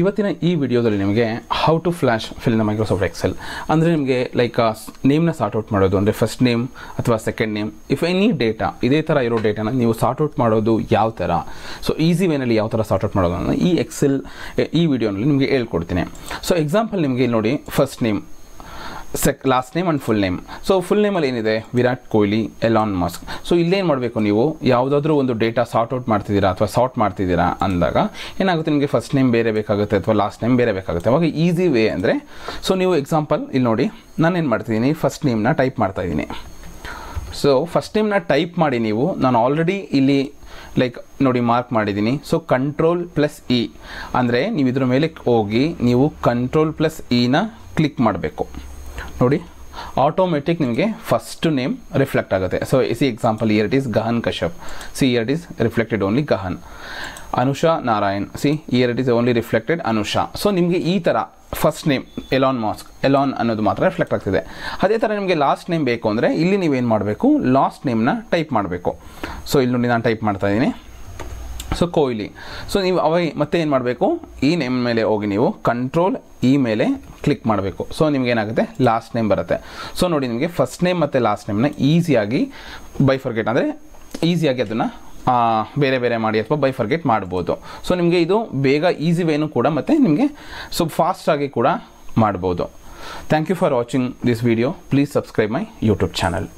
ಇವತ್ತಿನ ಈ ವಿಡಿಯೋದಲ್ಲಿ ನಿಮಗೆ how to flash fill the Microsoft Excel ಅಂದರೆ ನಿಮಗೆ ಲೈಕ್ ನೇಮ್ನ ಸಾರ್ಟ್ ಔಟ್ ಮಾಡೋದು ಅಂದರೆ ಫಸ್ಟ್ ನೇಮ್ ಅಥವಾ second name if any data ಇದೇ ಥರ ಇರೋ ಡೇಟಾನ ನೀವು ಸಾರ್ಟ್ ಔಟ್ ಮಾಡೋದು ಯಾವ ಥರ, ಸೊ ಈಸಿ ವೇನಲ್ಲಿ ಯಾವ ಥರ ಸಾರ್ಟ್ ಔಟ್ ಮಾಡೋದು ಅನ್ನೋ ಈ ಎಕ್ಸೆಲ್ ಈ ವಿಡಿಯೋನಲ್ಲಿ ನಿಮಗೆ ಹೇಳ್ಕೊಡ್ತೀನಿ. ಸೊ ಎಕ್ಸಾಂಪಲ್ ನಿಮಗೆ ಇಲ್ಲಿ ನೋಡಿ, first name, last name and full name. So full ನೇಮಲ್ಲಿ ಏನಿದೆ Virat Kohli, Elon Musk. So ಇಲ್ಲೇನು ಮಾಡಬೇಕು, ನೀವು ಯಾವುದಾದ್ರೂ ಒಂದು ಡೇಟಾ ಸಾರ್ಟ್ ಔಟ್ ಮಾಡ್ತಿದ್ದೀರಾ ಅಥವಾ ಸಾರ್ಟ್ ಮಾಡ್ತಿದ್ದೀರಾ ಅಂದಾಗ ಏನಾಗುತ್ತೆ, ನಿಮಗೆ ಫಸ್ಟ್ ನೇಮ್ ಬೇರೆ ಬೇಕಾಗುತ್ತೆ ಅಥವಾ ಲಾಸ್ಟ್ ನೇಮ್ ಬೇರೆ ಬೇಕಾಗುತ್ತೆ. ಅವಾಗ ಈಸಿ ವೇ ಅಂದರೆ, ಸೊ ನೀವು ಎಕ್ಸಾಂಪಲ್ ಇಲ್ಲಿ ನೋಡಿ, ನಾನೇನು ಮಾಡ್ತಿದ್ದೀನಿ, ಫಸ್ಟ್ ನೇಮ್ನ ಟೈಪ್ ಮಾಡ್ತಾಯಿದ್ದೀನಿ. ಸೊ ಫಸ್ಟ್ ನೇಮ್ನ ಟೈಪ್ ಮಾಡಿ ನಾನು ಆಲ್ರೆಡಿ ಇಲ್ಲಿ ಲೈಕ್ ನೋಡಿ ಮಾರ್ಕ್ ಮಾಡಿದ್ದೀನಿ. ಸೊ Ctrl+E ಅಂದರೆ ನೀವು ಇದ್ರ ಮೇಲೆ ಹೋಗಿ ನೀವು Ctrl+Eನ ಕ್ಲಿಕ್ ಮಾಡಬೇಕು. ನೋಡಿ ಆಟೋಮೆಟಿಕ್ ನಿಮಗೆ ಫಸ್ಟ್ ನೇಮ್ ರಿಫ್ಲೆಕ್ಟ್ ಆಗುತ್ತೆ. So see example here it is Gahan Kashyap. See here it is reflected only Gahan. Anusha Narayan, see here it is only reflected Anusha. So ನಿಮಗೆ ಈ ಥರ first name Elon Musk, Elon ಅನ್ನೋದು ಮಾತ್ರ ರಿಫ್ಲೆಕ್ಟ್ ಆಗ್ತಿದೆ. ಅದೇ ಥರ ನಿಮಗೆ ಲಾಸ್ಟ್ ನೇಮ್ ಬೇಕು ಅಂದರೆ ಇಲ್ಲಿ ನೀವೇನು ಮಾಡಬೇಕು, ಲಾಸ್ಟ್ ನೇಮ್ನ ಟೈಪ್ ಮಾಡಬೇಕು. ಸೊ ಇಲ್ಲಿ ನೋಡಿ ನಾನು ಟೈಪ್ ಮಾಡ್ತಾ ಇದ್ದೀನಿ, ಸೊ ಕೊಹ್ಲಿ. ಸೊ ನೀವು ಅವಾಗ ಮತ್ತೆ ಏನು ಮಾಡಬೇಕು, ಈ ನೇಮ್ ಮೇಲೆ ಹೋಗಿ ನೀವು Ctrl+E ಮೇಲೆ ಕ್ಲಿಕ್ ಮಾಡಬೇಕು. ಸೊ ನಿಮ್ಗೆ ಏನಾಗುತ್ತೆ, ಲಾಸ್ಟ್ ನೇಮ್ ಬರುತ್ತೆ. ಸೊ ನೋಡಿ ನಿಮಗೆ ಫಸ್ಟ್ ನೇಮ್ ಮತ್ತು ಲಾಸ್ಟ್ ನೇಮ್ನ ಈಸಿಯಾಗಿ ಬೈಫರ್ಗೆಟ್ ಅಂದರೆ ಈಸಿಯಾಗಿ ಅದನ್ನು ಬೇರೆ ಬೇರೆ ಮಾಡಿ ಅಥವಾ ಬೈಫರ್ಗೆಟ್ ಮಾಡ್ಬೋದು. ಸೊ ನಿಮಗೆ ಇದು ಬೇಗ ಈಸಿ ವೇನು ಕೂಡ ಮತ್ತು ನಿಮಗೆ ಸೊ ಫಾಸ್ಟಾಗಿ ಕೂಡ ಮಾಡ್ಬೋದು. Thank you for watching this video. Please subscribe my YouTube channel.